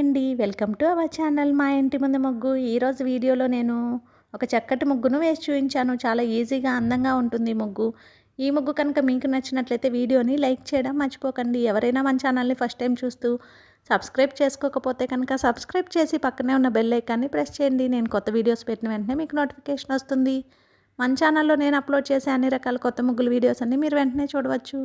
అండి. Welcome to our channel మా ఇంటి ముందు ముగ్గు. ఈరోజు వీడియోలో నేను ఒక చక్కటి ముగ్గును వేసి చూపించాను. చాలా ఈజీగా అందంగా ఉంటుంది ఈ ముగ్గు. ఈ ముగ్గు కనుక మీకు నచ్చినట్లయితే వీడియోని లైక్ చేయడం మర్చిపోకండి. ఎవరైనా మన ఛానల్ని ఫస్ట్ టైం చూస్తూ సబ్స్క్రైబ్ చేసుకోకపోతే కనుక సబ్స్క్రైబ్ చేసి పక్కనే ఉన్న బెల్ ఐకాన్ని ప్రెస్ చేయండి. నేను కొత్త వీడియోస్ పెట్టిన వెంటనే మీకు నోటిఫికేషన్ వస్తుంది. మన ఛానల్లో నేను అప్లోడ్ చేసే అన్ని రకాల కొత్త ముగ్గుల వీడియోస్ అన్ని మీరు వెంటనే చూడవచ్చు.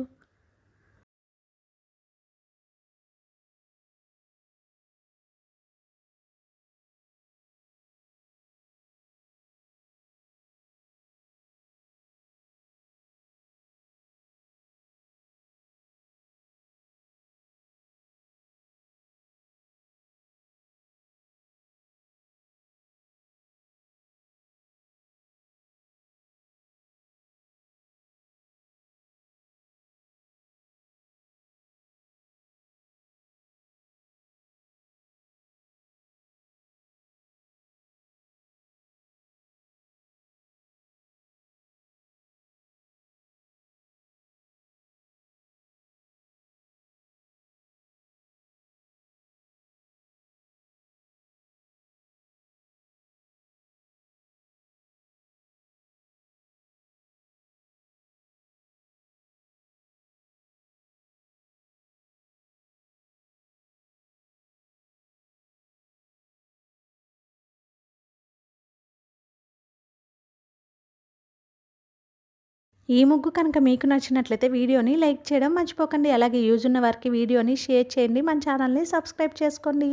ఈ ముగ్గు కనుక మీకు నచ్చినట్లయితే వీడియోని లైక్ చేయడం మర్చిపోకండి. అలాగే యూజ్ ఉన్న వారికి వీడియోని షేర్ చేయండి. మన ఛానల్ని సబ్స్క్రైబ్ చేసుకోండి.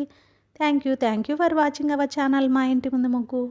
Thank you for watching our channel మా ఇంటి ముందు ముగ్గు.